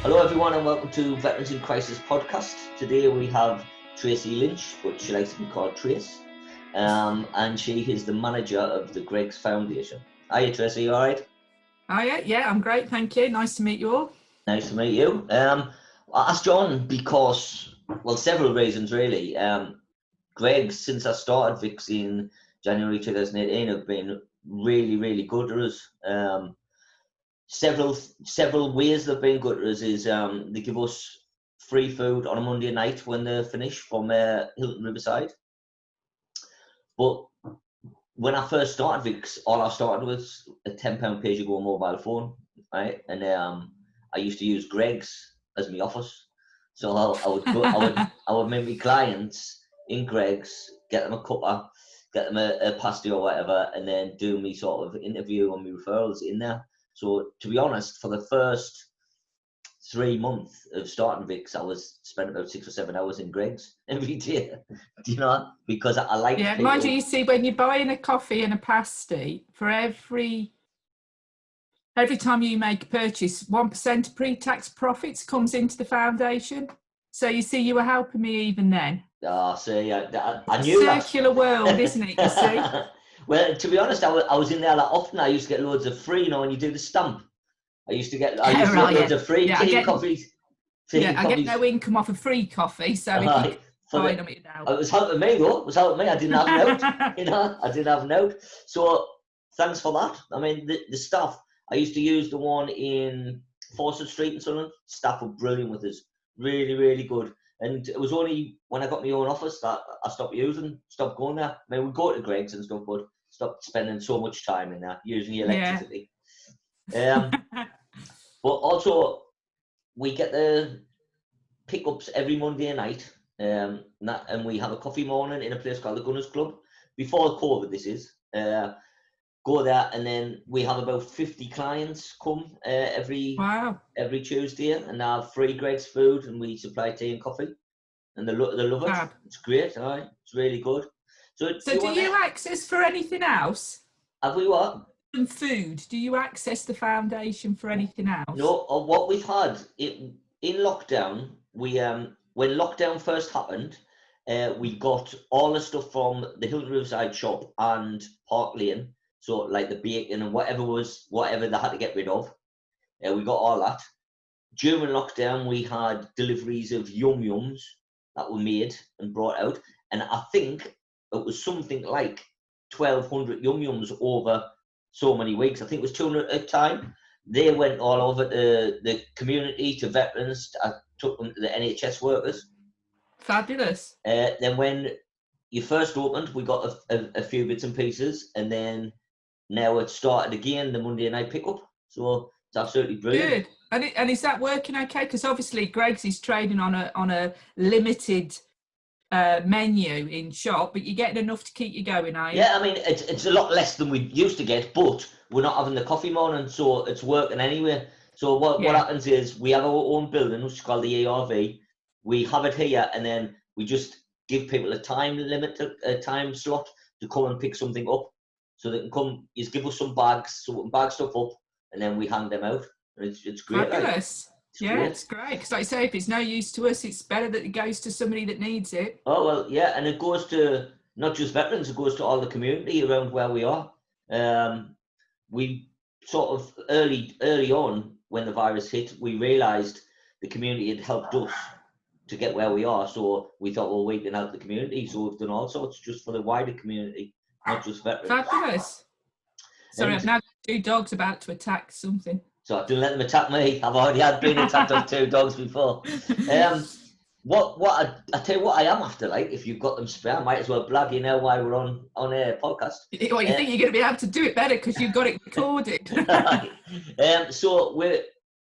Hello everyone and welcome to Veterans in Crisis podcast. Today we have Tracy Lynch, but she likes to be called Trace, and she is the manager of the Greggs Foundation. Hiya Tracy, you alright? Hiya, yeah, I'm great, thank you. Nice to meet you all. Nice to meet you. I asked John because, well, several reasons really. Greggs, since I started Vix in January 2018, have been really good to us. Several ways they've been good to us is they give us free food on a Monday night when they finish from Hilton Riverside. But when I first started Vix, all I started was a £10 pay-as-you-go mobile phone, right? And I used to use Greggs as my office, so I would meet my clients in Greggs, get them a cuppa, get them a pasty or whatever, and then do me sort of interview and my referrals in there. So to be honest, for the first 3 months of starting Vix, I was spent about 6 or 7 hours in Greggs every day. Do you know? Because I like Yeah, people. mind you, you see, when you're buying a coffee and a pasty, for every time you make a purchase, 1% of pre-tax profits comes into the foundation. So you see, you were helping me even then. Oh, see, I It's knew a that. circular world, isn't it? You see. Well, to be honest, I was in there that often. I used to get loads of free, when you do the stamp. I used to get Right, loads of free yeah, tea coffees. yeah, I get no income off a free coffee, so if you could buy them, it'd help. It was helping me though. It was helping me. I didn't have a note. I didn't have a note. So thanks for that. I mean, the staff. I used to use the one in Fawcett Street in Sunderland. Staff were brilliant with us. Really good. And it was only when I got my own office that I stopped going there. I mean, we'd go to Greggs and stuff, but stopped spending so much time in there using the electricity. Yeah. But also, we get the pickups every Monday night, and we have a coffee morning in a place called the Gunners Club. Before COVID, this is. Go there, and then we have about 50 clients come every Tuesday, and they have free Greggs food, and we supply tea and coffee, and they love it. It's great, right? It's really good. So do you access for anything else? Have we what? And food. Do you access the foundation for anything else? No. What we've had in lockdown, we when lockdown first happened, we got all the stuff from the Hilton Riverside shop and Park Lane. So like the bacon and whatever they had to get rid of, we got all that. During lockdown, we had deliveries of yum yums that were made and brought out, and I think it was something like 1,200 yum yums over so many weeks. I think it was 200 at a time. They went all over to the community, to veterans. I took them to the NHS workers. Fabulous. Then when you first opened, we got a few bits and pieces, and then now it's started again, the Monday night pickup. So it's absolutely brilliant. Good. And is that working okay? Because obviously Greggs is trading on a limited menu in shop, but you're getting enough to keep you going, are you? Yeah, I mean, it's a lot less than we used to get, but we're not having the coffee morning, so it's working anyway. So what happens is we have our own building, which is called the ERV. We have it here, and then we just give people a time limit, a time slot to come and pick something up. So they can come, just give us some bags, so we can bag stuff up, and then we hand them out. And it's great. Fabulous. It's great. Because like I say, if it's no use to us, it's better that it goes to somebody that needs it. Oh, well, yeah, and it goes to not just veterans, it goes to all the community around where we are. We sort of early on, when the virus hit, we realised the community had helped us to get where we are. So we thought, well, we can help the community. So we've done all sorts just for the wider community, not just veterans. Fabulous. Sorry, I've now got 2 dogs about to attack something. So I didn't let them attack me. I've already been attacked by 2 dogs before. I tell you what I am after, like, if you've got them spare, I might as well blag you now while we're on a podcast. Well, you think you're going to be able to do it better because you've got it recorded. So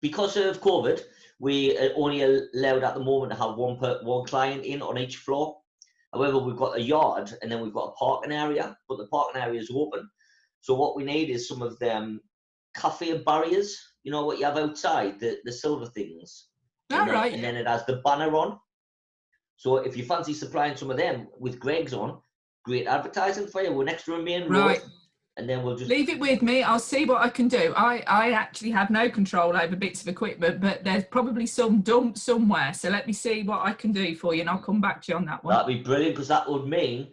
because of COVID, we are only allowed at the moment to have one client in on each floor. However, we've got a yard and then we've got a parking area, but the parking area is open. So what we need is some of them cafe barriers, what you have outside, the silver things. And then it has the banner on. So if you fancy supplying some of them with Greggs on, great advertising for you. We're next to a main road. and then we'll just leave it with me. I'll see what I can do. I actually have no control over bits of equipment, but there's probably some dump somewhere. So let me see what I can do for you, and I'll come back to you on that one. That'd be brilliant, because that would mean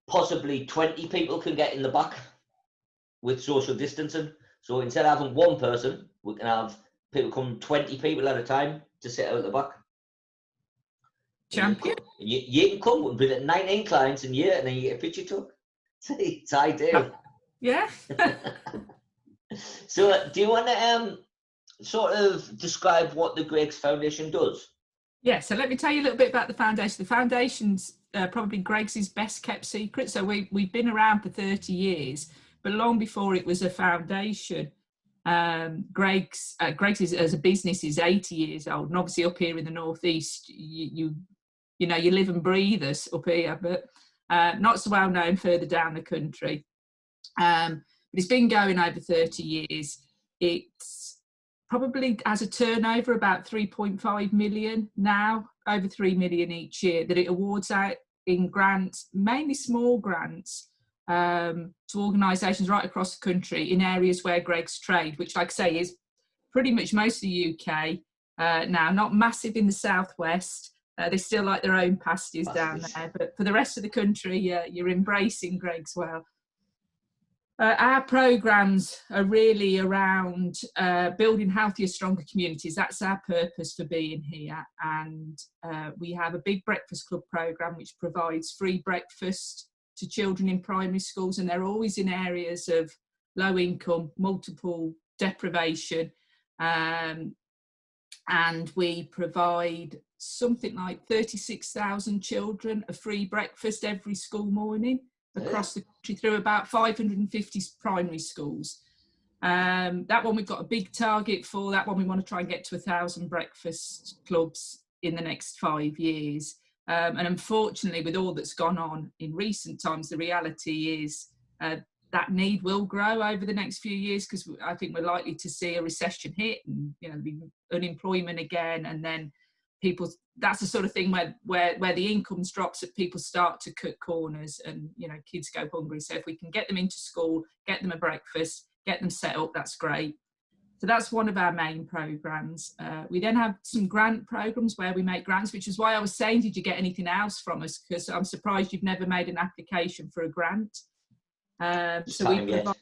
possibly 20 people can get in the back with social distancing. So instead of having one person, we can have people come 20 people at a time to sit out the back. Champion. You can come and bring 19 clients in a year, and then you get a picture took. It's ideal. Yeah. So do you want to sort of describe what the Greggs Foundation does? Yeah, so let me tell you a little bit about the foundation. The foundation's probably Greggs' best kept secret. So we've been around for 30 years, but long before it was a foundation, Greggs as a business is 80 years old, and obviously up here in the northeast, you live and breathe us up here, but not so well known further down the country. But it's been going over 30 years. It's probably has a turnover about 3.5 million now, over 3 million each year, that it awards out in grants, mainly small grants, to organisations right across the country in areas where Greggs trade, which, like I say, is pretty much most of the UK now, not massive in the southwest. They still like their own pasties down there, but for the rest of the country, you're embracing Greggs well. Our programmes are really around building healthier, stronger communities. That's our purpose for being here. And we have a big breakfast club programme which provides free breakfast to children in primary schools, and they're always in areas of low income, multiple deprivation. And we provide something like 36,000 children a free breakfast every school morning across the country through about 550 primary schools. That one we've got a big target for. That one we want to try and get to 1,000 breakfast clubs in the next 5 years. And unfortunately, with all that's gone on in recent times, the reality is that need will grow over the next few years, because I think we're likely to see a recession hit, and unemployment again, and then that's the sort of thing where the incomes drops, that people start to cut corners, and kids go hungry. So if we can get them into school, get them a breakfast, get them set up, that's great. So that's one of our main programs. We then have some grant programs where we make grants, which is why I was saying, did you get anything else from us? Because I'm surprised you've never made an application for a grant. So we provide,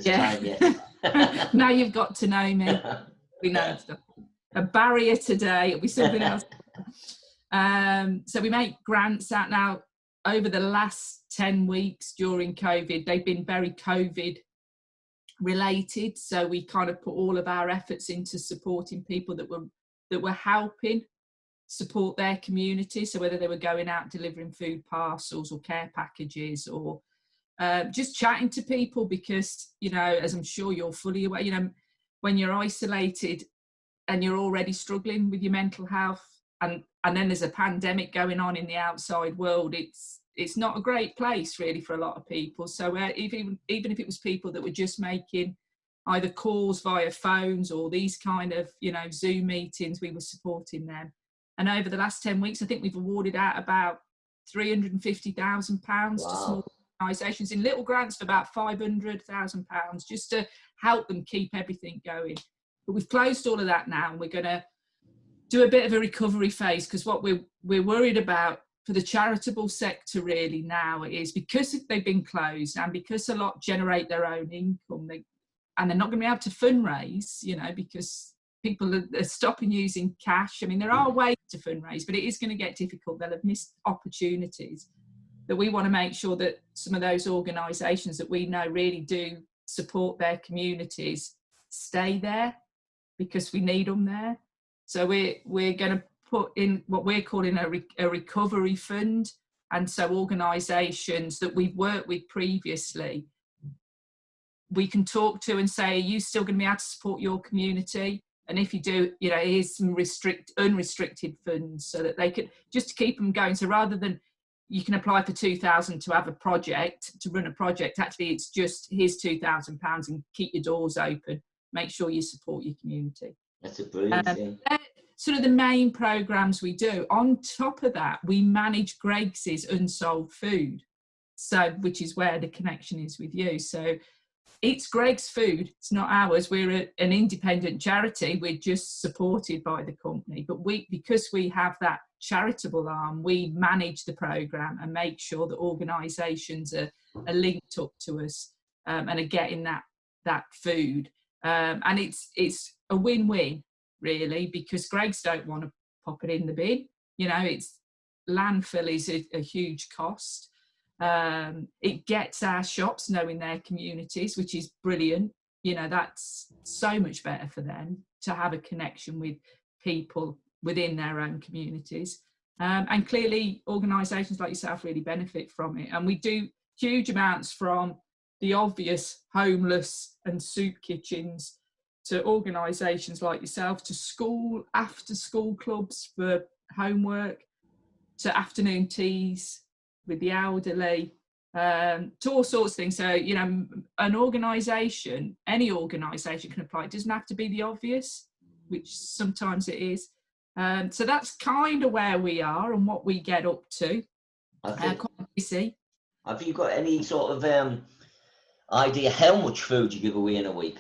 time yet. Now you've got to know me. We know stuff. A barrier today, it'll be something else. So we make grants out now. Over the last 10 weeks during COVID, they've been very COVID related. So we kind of put all of our efforts into supporting people that were helping support their community. So whether they were going out delivering food parcels or care packages, or just chatting to people, because as I'm sure you're fully aware, when you're isolated and you're already struggling with your mental health, and then there's a pandemic going on in the outside world, it's not a great place really for a lot of people. So even if it was people that were just making either calls via phones or these kind of Zoom meetings, we were supporting them. And over the last 10 weeks, I think we've awarded out about £350,000 to small organisations in little grants of about £500,000, just to help them keep everything going. But we've closed all of that now, and we're going to do a bit of a recovery phase, because what we're worried about for the charitable sector really now is, because they've been closed and because a lot generate their own income, and they're not going to be able to fundraise, because people are stopping using cash. I mean, there are ways to fundraise, but it is going to get difficult. They'll have missed opportunities. That we want to make sure that some of those organisations that we know really do support their communities stay there, because we need them there. So we're going to put in what we're calling a recovery fund. And so organisations that we've worked with previously, we can talk to and say, are you still going to be able to support your community? And if you do, here's some unrestricted funds, so that they could just keep them going. So rather than you can apply for 2,000 to have a project, to run a project, actually it's just, here's £2,000 and keep your doors open. Make sure you support your community. That's a brilliant thing. Sort of the main programmes we do. On top of that, we manage Greggs' unsold food. So, which is where the connection is with you. So it's Greg's food. It's not ours. We're an independent charity. We're just supported by the company. But because we have that charitable arm, we manage the programme and make sure that organisations are linked up to us and are getting that food. And it's a win-win, really, because Greg's don't want to pop it in the bin. It's landfill is a huge cost. It gets our shops knowing their communities, which is brilliant. That's so much better for them to have a connection with people within their own communities. And clearly organisations like yourself really benefit from it. And we do huge amounts, from the obvious homeless and soup kitchens to organisations like yourself, to after school clubs for homework, to afternoon teas with the elderly, to all sorts of things. So, an organisation, any organisation can apply. It doesn't have to be the obvious, which sometimes it is. So that's kind of where we are and what we get up to. Quite busy. Have you got any sort of idea how much food you give away in a week?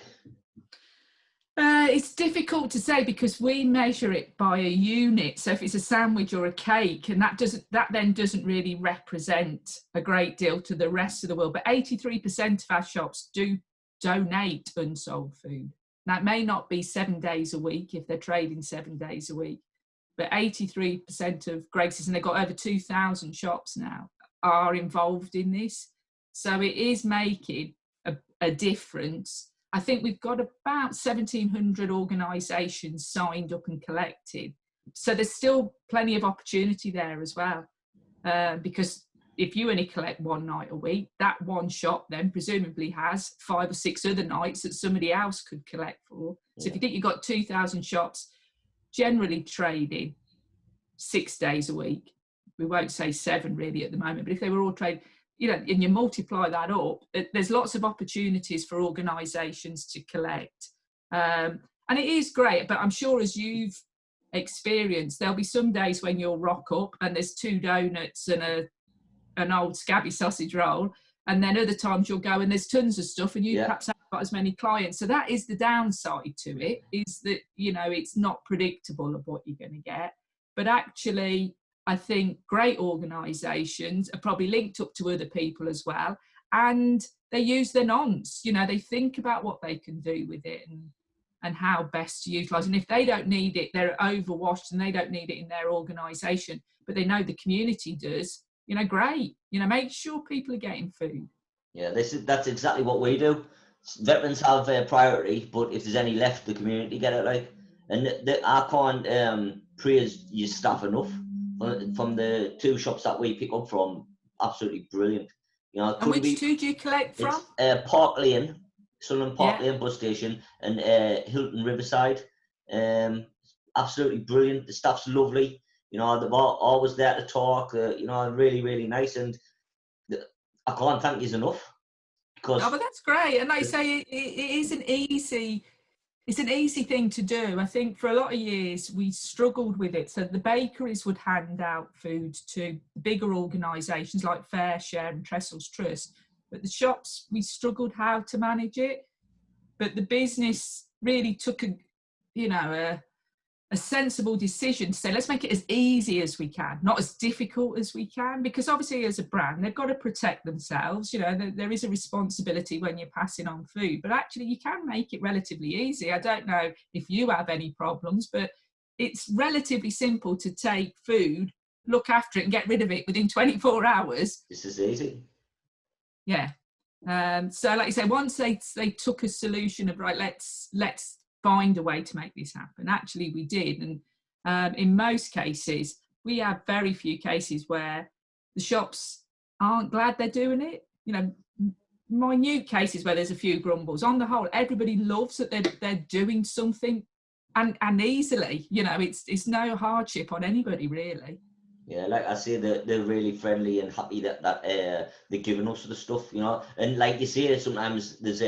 It's difficult to say because we measure it by a unit. So if it's a sandwich or a cake, and that then doesn't really represent a great deal to the rest of the world. But 83% of our shops do donate unsold food. Now, it may not be 7 days a week if they're trading 7 days a week, but 83% of Greg's, and they've got over 2,000 shops now, are involved in this. So it is making a difference. I think we've got about 1,700 organisations signed up and collected. So there's still plenty of opportunity there as well. Because if you only collect one night a week, that one shop then presumably has 5 or 6 other nights that somebody else could collect for. So if you think you've got 2,000 shops generally trading 6 days a week, we won't say 7 really at the moment, but if they were all trading, and you multiply that up, there's lots of opportunities for organisations to collect. And it is great, but I'm sure as you've experienced, there'll be some days when you'll rock up and there's 2 donuts and an old scabby sausage roll, and then other times you'll go and there's tons of stuff and you perhaps haven't got as many clients. So that is the downside to it, is that, it's not predictable of what you're going to get. But actually, I think great organisations are probably linked up to other people as well, and they use their nonce. They think about what they can do with it and how best to utilise. And if they don't need it, they're overwashed and they don't need it in their organisation, but they know the community does. Great. Make sure people are getting food. Yeah, that's exactly what we do. Veterans have a priority, but if there's any left, the community get it. And I can't praise your staff enough. From the 2 shops that we pick up from, absolutely brilliant. And which 2 do you collect from? Park Lane, Sunderland Park Lane bus station, and Hilton Riverside. Absolutely brilliant. The staff's lovely. They're always there to talk. Really, really nice. And I can't thank you enough. But that's great. And like I say, it is it's an easy thing to do. I think for a lot of years we struggled with it. So the bakeries would hand out food to bigger organisations like Fair Share and Trestles Trust, but the shops, we struggled how to manage it. But the business really took a sensible decision to say, let's make it as easy as we can, not as difficult as we can, because obviously as a brand, they've got to protect themselves. There is a responsibility when you're passing on food, but actually you can make it relatively easy. I don't know if you have any problems, but it's relatively simple to take food, look after it and get rid of it within 24 hours. This is easy. Yeah. So like you say, once they took a solution of, right, let's find a way to make this happen. Actually, we did. And in most cases, we have very few cases where the shops aren't glad they're doing it. Minute cases where there's a few grumbles. On the whole, everybody loves that they're doing something and easily. It's no hardship on anybody, really. Yeah, like I say, they're really friendly and happy that they're giving us the stuff, And like you say, sometimes there's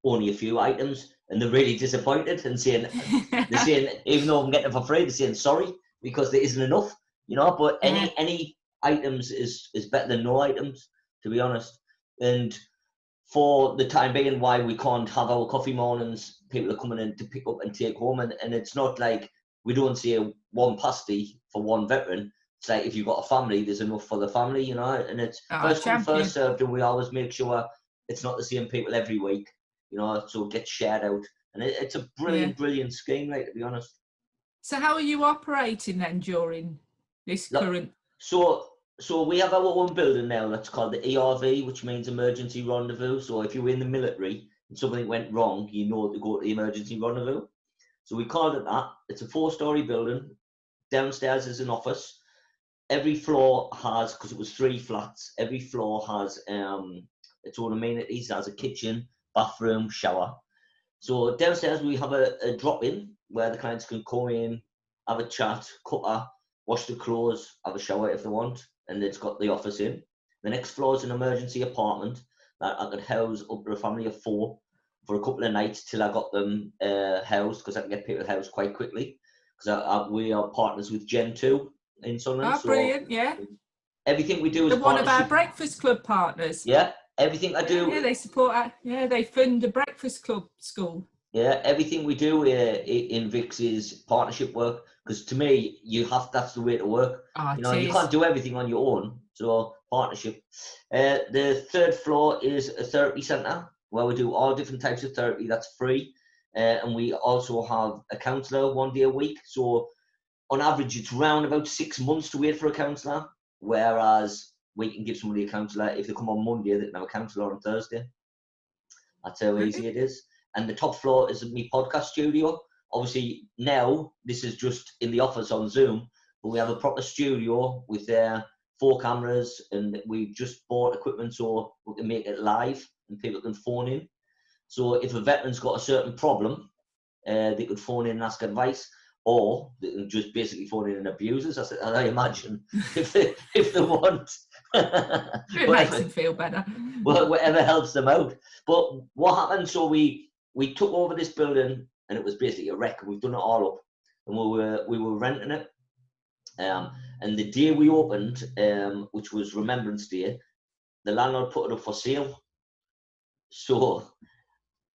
only a few items, and they're really disappointed and saying, even though I'm getting it for free, they're saying sorry because there isn't enough, But any items is better than no items. to be honest. And for the time being, why we can't have our coffee mornings, people are coming in to pick up and take home. And it's not like we don't say one pasty for one veteran. It's like if you've got a family, there's enough for the family, you know. And it's first come, first served, and we always make sure it's not the same people every week, you know, so it gets shared out. And it's a brilliant, brilliant scheme, like, to be honest. So how are you operating then during this current? So we have our own building now that's called the ERV, which means Emergency Rendezvous. So if you're in the military and something went wrong, you know to go to the Emergency Rendezvous. So we called it that. It's a 4-story building. Downstairs is an office. Every floor has, because it was 3 flats, every floor has its own amenities. It has a kitchen, bathroom, shower. So downstairs we have a drop-in where the clients can come in, have a chat, cuppa, wash the clothes, have a shower if they want, and it's got the office in. The next floor is an emergency apartment that I could house up to a family of 4 for a couple of nights till I got them housed, because I can get people housed quite quickly. Because we are partners with Gen 2 in Sunderland. Oh, brilliant, yeah. Everything we do is one of our Breakfast Club partners. Yeah, everything I do. Yeah, they support they fund the Breakfast Club school. Yeah, everything we do in VIX is partnership work, because to me, that's the way to work. You know, you can't do everything on your own, so partnership. The 3rd floor is a therapy centre where we do all different types of therapy that's free. And we also have a counsellor 1 day a week. So on average, it's around about 6 months to wait for a counsellor, whereas we can give somebody a counsellor. If they come on Monday, they can have a counsellor on Thursday. That's how easy it is. And the top floor is my podcast studio. Obviously, now this is just in the office on Zoom, but we have a proper studio with 4 cameras, and we've just bought equipment so we can make it live and people can phone in. So if a veteran's got a certain problem, they could phone in and ask advice, or they can just basically phone in and abuse us, I imagine, if they want. It makes them feel better. Well, whatever helps them out. But what happened, so we took over this building, and it was basically a wreck. We've done it all up, and we were renting it. And the day we opened, which was Remembrance Day, the landlord put it up for sale. So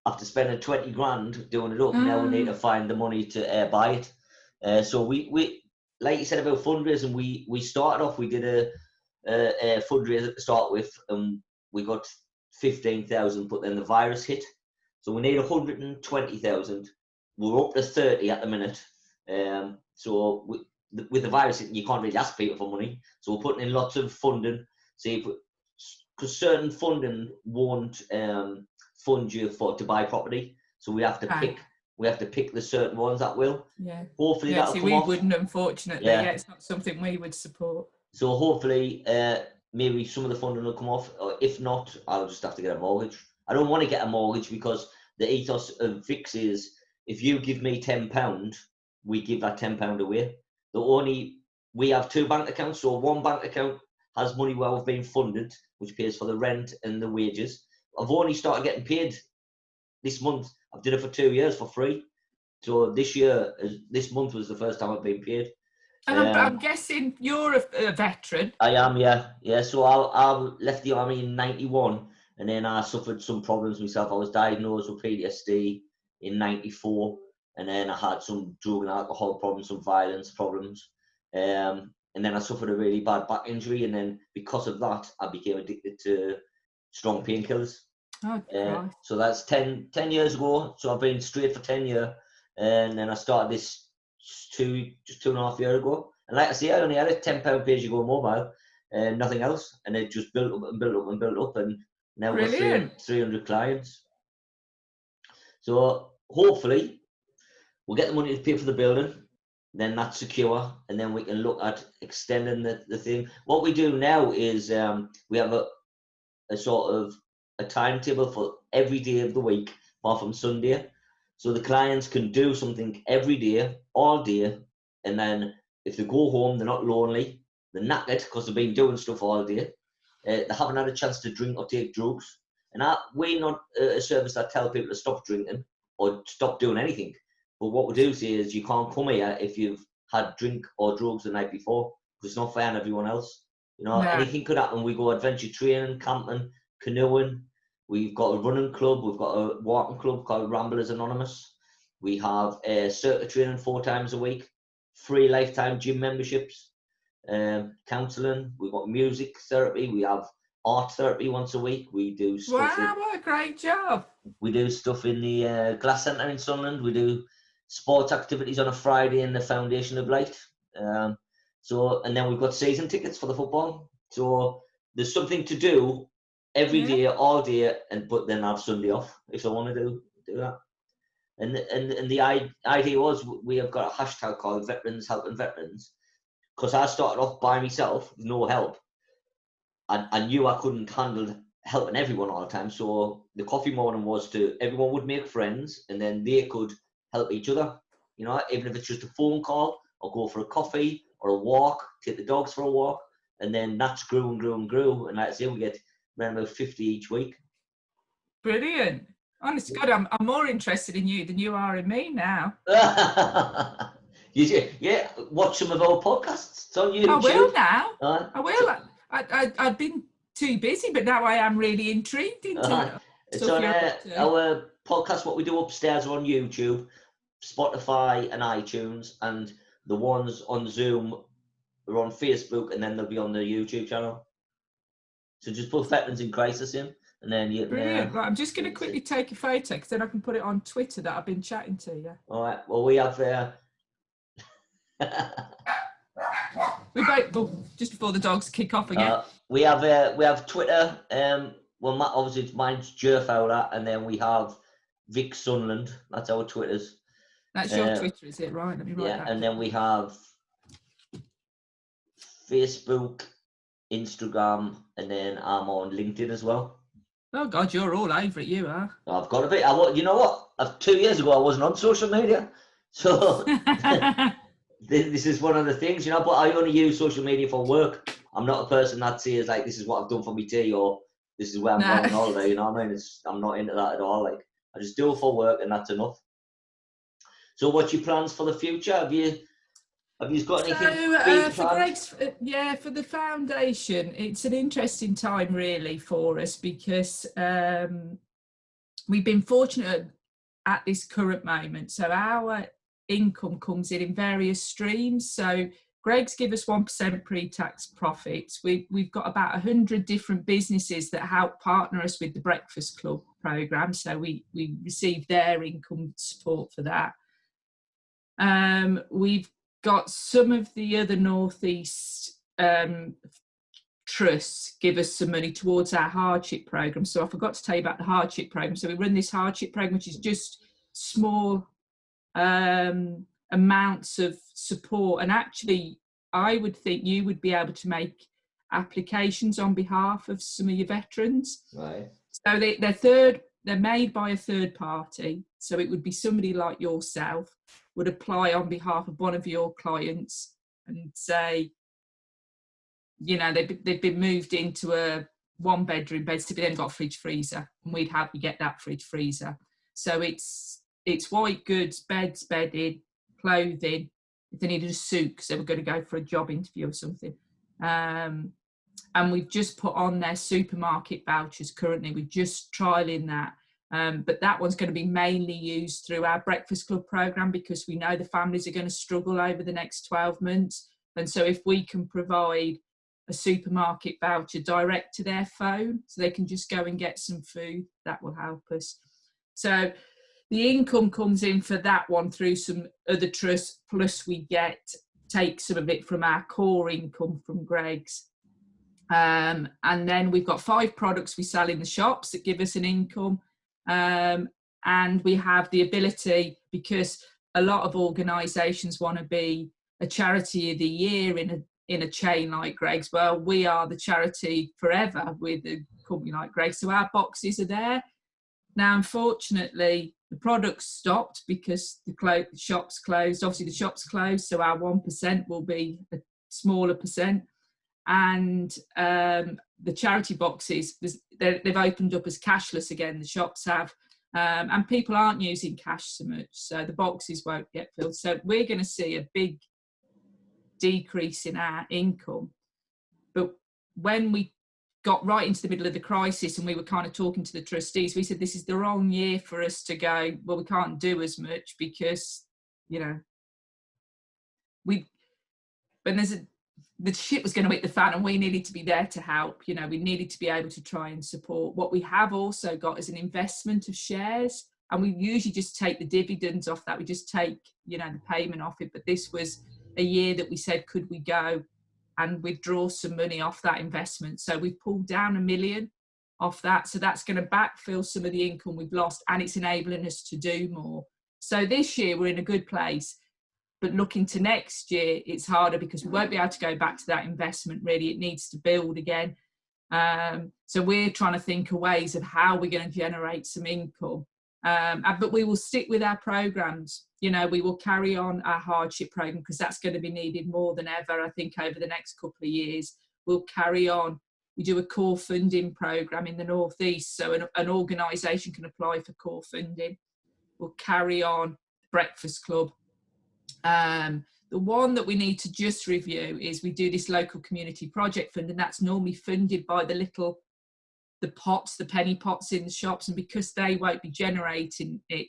after spending 20 grand doing it up, now we need to find the money to buy it. So we like you said about fundraising, we started off, we did a fundraiser to start with, and we got 15,000, but then the virus hit. So we need 120,000. We're up to 30 at the minute. So with the virus, you can't really ask people for money. So we're putting in lots of funding. Because certain funding won't fund you to buy property. So we have to pick. We have to pick the certain ones that will. Yeah. Hopefully that'll come off. We wouldn't, unfortunately. Yeah, it's not something we would support. So hopefully, maybe some of the funding will come off. Or if not, I'll just have to get a mortgage. I don't want to get a mortgage because the ethos of VIX is if you give me £10, we give that £10 away. We have 2 bank accounts. So one bank account has money where we've been funded, which pays for the rent and the wages. I've only started getting paid this month. I've done it for 2 years for free. So this month was the first time I've been paid. And I'm guessing you're a veteran. I am, yeah. Yeah, so I left the army in 91, and then I suffered some problems myself. I was diagnosed with PTSD in 94, and then I had some drug and alcohol problems, some violence problems. And then I suffered a really bad back injury, and then because of that, I became addicted to strong painkillers. Oh, so that's 10 years ago. So I've been straight for 10 years, and then I started this just 2.5 years ago. And like I say, I only had a £10 pay-as-you-go mobile and nothing else, and it just built up and built up and built up, and now we're 300 clients. So hopefully we'll get the money to pay for the building, then that's secure, and then we can look at extending the thing. What we do now is we have a sort of a timetable for every day of the week, apart from Sunday. So the clients can do something every day, all day, and then if they go home, they're not lonely, they're knackered because they've been doing stuff all day. They haven't had a chance to drink or take drugs. And we're not a service that tell people to stop drinking or stop doing anything. But what we do say is you can't come here if you've had drink or drugs the night before, because it's not fair on everyone else. You know, No. anything could happen. We go adventure training, camping, canoeing. We've got a running club. We've got a walking club called Ramblers Anonymous. We have circuit training 4 times a week, free lifetime gym memberships, counselling. We've got music therapy. We have art therapy once a week. We do stuff. Wow, what a great job. We do stuff in the Glass Centre in Sunderland. We do sports activities on a Friday in the Foundation of Light. And then we've got season tickets for the football. So there's something to do every day, all day, but then have Sunday off if I want to do that. And the idea was we have got a hashtag called Veterans Helping Veterans, because I started off by myself with no help. I knew I couldn't handle helping everyone all the time. So the coffee morning was everyone would make friends and then they could help each other. You know, even if it's just a phone call or go for a coffee or a walk, take the dogs for a walk. And then that's grew and grew and grew. And like I say, we get around about 50 each week. Brilliant. Honest God, I'm more interested in you than you are in me now. Yeah, watch some of our podcasts. It's on YouTube. I will now. I will. I've been too busy, but now I am really intrigued into it's on our podcast. What we do upstairs are on YouTube, Spotify and iTunes, and the ones on Zoom are on Facebook, and then they'll be on the YouTube channel. So just put Veterans in Crisis in, and then you. Brilliant. Right, I'm just going to quickly take a photo because then I can put it on Twitter that I've been chatting to you. All right. Well, we have. We both just before the dogs kick off again. We have Twitter. Well, obviously mine's Jer Fowler, and then we have Vic Sunderland. That's our Twitters. That's your Twitter, is it? Right. Let me write that. And then we have Facebook, Instagram, and then I'm on LinkedIn as well. Oh God, you're all over it. You are. I've got a bit. You know what? 2 years ago, I wasn't on social media, so. This is one of the things, you know, but I only use social media for work. I'm not a person that says, like, this is what I've done for me tea, or this is where I'm going on holiday, you know what I mean? I'm not into that at all. Like, I just do it for work, and that's enough. So what's your plans for the future? Have you got anything for Greg's, for the foundation, it's an interesting time, really, for us, because we've been fortunate at this current moment. So our income comes in various streams. So Greg's give us 1% pre-tax profits. We've got about 100 different businesses that help partner us with the Breakfast Club program. So we receive their income support for that. We've got some of the other Northeast trusts give us some money towards our hardship program. So I forgot to tell you about the hardship program. So we run this hardship program, which is just small amounts of support, and actually I would think you would be able to make applications on behalf of some of your veterans. Right. So they're made by a third party, so it would be somebody like yourself would apply on behalf of one of your clients and say, you know, they've been moved into a 1-bedroom bed, so they then got a fridge freezer, and we'd help you get that fridge freezer. So it's white goods, beds, bedding, clothing. If they needed a suit because they were going to go for a job interview or something. And we've just put on their supermarket vouchers currently. We're just trialling that. But that one's going to be mainly used through our Breakfast Club program, because we know the families are going to struggle over the next 12 months. And so if we can provide a supermarket voucher direct to their phone so they can just go and get some food, that will help us. So the income comes in for that one through some other trusts, plus we take some of it from our core income from Greg's. And then we've got 5 products we sell in the shops that give us an income. And we have the ability, because a lot of organisations want to be a charity of the year in a chain like Greg's. Well, we are the charity forever with a company like Greg's. So our boxes are there. Now, unfortunately, the products stopped because the shops closed. Obviously, the shops closed, so our 1% will be a smaller percent. And the charity boxes, they've opened up as cashless again, the shops have. And people aren't using cash so much, so the boxes won't get filled. So we're going to see a big decrease in our income. But when we got right into the middle of the crisis and we were kind of talking to the trustees, we said, this is the wrong year for us to go, well, we can't do as much because, you know, the shit was going to hit the fan and we needed to be there to help. You know, we needed to be able to try and support. What we have also got is an investment of shares, and we usually just take the dividends off that. We just take, you know, the payment off it. But this was a year that we said, could we go and withdraw some money off that investment? So we pulled down $1 million off that. So that's going to backfill some of the income we've lost, and it's enabling us to do more. So this year we're in a good place. But looking to next year, it's harder because we won't be able to go back to that investment, really. It needs to build again. So we're trying to think of ways of how we're going to generate some income. But we will stick with our programmes. You know, we will carry on our hardship programme because that's going to be needed more than ever, I think, over the next couple of years. We'll carry on. We do a core funding programme in the North East, so an organisation can apply for core funding. We'll carry on Breakfast Club. The one that we need to just review is we do this local community project fund, and that's normally funded by the pots, the penny pots in the shops, and because they won't be generating it,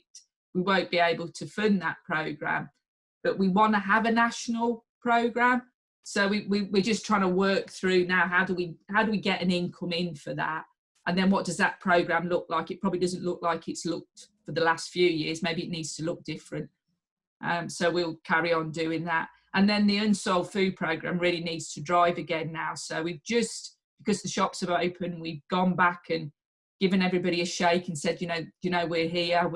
we won't be able to fund that programme. But we want to have a national programme, so we're just trying to work through now, how do we get an income in for that, and then what does that programme look like? It probably doesn't look like it's looked for the last few years. Maybe it needs to look different. So we'll carry on doing that. And then the unsold food programme really needs to drive again now. So we've just, because the shops have opened, we've gone back and given everybody a shake and said, you know, we're here,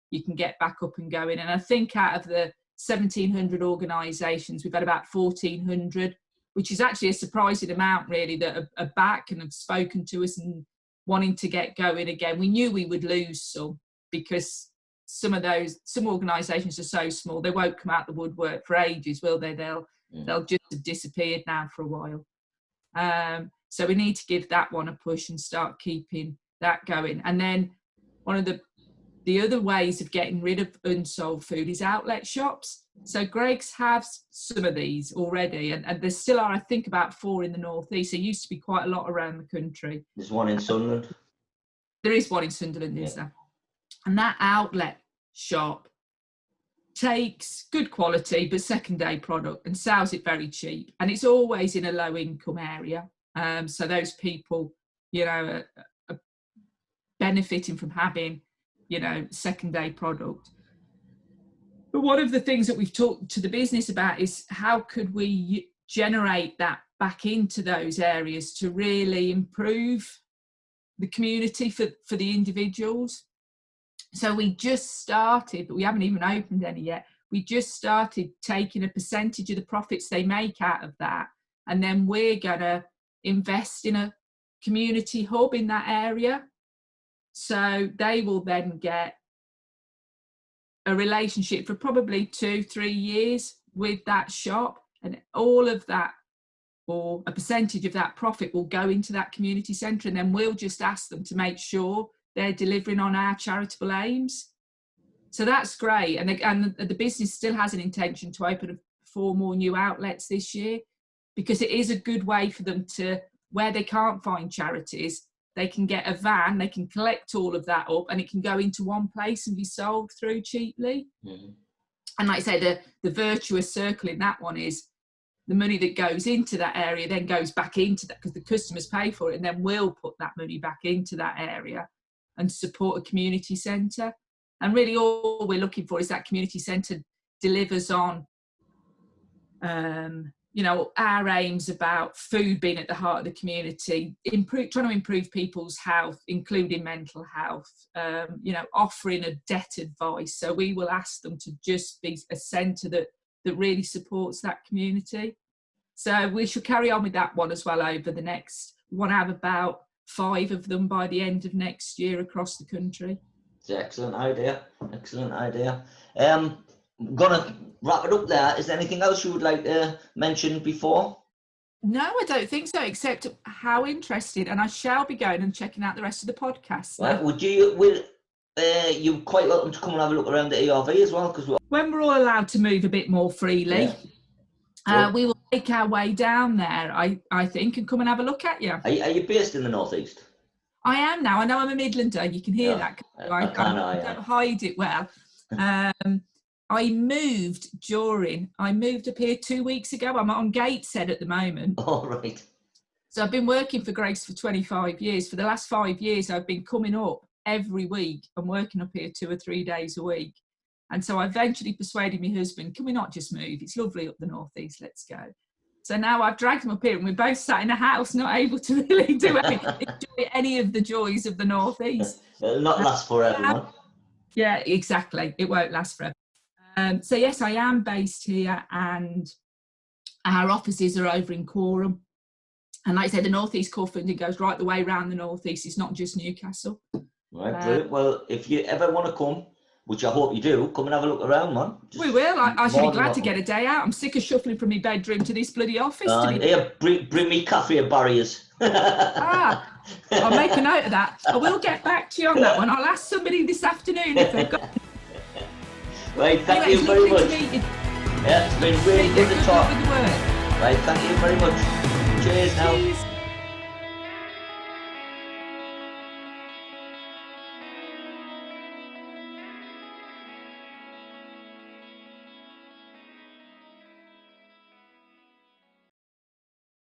you can get back up and going. And I think out of the 1,700 organisations, we've had about 1,400, which is actually a surprising amount, really, that are back and have spoken to us and wanting to get going again. We knew we would lose some because some organisations are so small, they won't come out the woodwork for ages, will they? They'll just have disappeared now for a while. So we need to give that one a push and start keeping that going. And then one of the other ways of getting rid of unsold food is outlet shops. So Greggs have some of these already, and there still are, I think, about 4 in the North East. There used to be quite a lot around the country. There's one in Sunderland. There is one in Sunderland, is there? And that outlet shop takes good quality but second-day product and sells it very cheap, and it's always in a low-income area. So those people, are benefiting from having, second-day product. But one of the things that we've talked to the business about is how could we generate that back into those areas to really improve the community for the individuals. So we just started, but we haven't even opened any yet. We just started taking a percentage of the profits they make out of that, and then we're going to invest in a community hub in that area. So they will then get a relationship for probably 2-3 years with that shop, and all of that, or a percentage of that profit, will go into that community centre, and then we'll just ask them to make sure they're delivering on our charitable aims. So that's great. And the business still has an intention to open 4 more new outlets this year, because it is a good way for them to, where they can't find charities, they can get a van, they can collect all of that up, and it can go into one place and be sold through cheaply. Mm-hmm. And like I say, the virtuous circle in that one is the money that goes into that area then goes back into that, because the customers pay for it, and then we'll put that money back into that area and support a community centre. And really all we're looking for is that community centre delivers on, our aims about food being at the heart of the community, trying to improve people's health, including mental health, offering a debt advice. So we will ask them to just be a centre that really supports that community. So we shall carry on with that one as well over the next, we want to have about 5 of them by the end of next year across the country. It's an excellent idea. I'm gonna wrap it up there. Is there anything else you would like to mention before? No, I don't think so, except how interested, and I shall be going and checking out the rest of the podcast. Right, you're quite welcome to come and have a look around the ERV as well, because when we're all allowed to move a bit more freely, we will make our way down there, I think, and come and have a look at you. Are you based in the northeast? I am now. I know I'm a Midlander. You can hear Yeah, that. I don't hide it well. I moved up here 2 weeks ago. I'm on Gateshead at the moment. All right. So I've been working for Grace for 25 years. For the last 5 years, I've been coming up every week and working up here 2 or 3 days a week. And so I eventually persuaded my husband, can we not just move? It's lovely up the northeast, let's go. So now I've dragged him up here and we're both sat in a house, not able to really enjoy any of the joys of the northeast. It'll not last forever, man. Yeah, exactly. It won't last forever. So yes, I am based here and our offices are over in Coreham. And like I said, the Northeast Core Funding goes right the way around the Northeast. It's not just Newcastle. Right, brilliant. Well, if you ever want to come, which I hope you do, come and have a look around, man. We will. I should be glad to get a day out. I'm sick of shuffling from my bedroom to this bloody office. Here, bring me cafe barriers. I'll make a note of that. I will get back to you on that one. I'll ask somebody this afternoon if they've got... Right, thank you very much. Yeah, it's been really good to talk. With the work. Right, thank you very much. Cheers now. Cheers.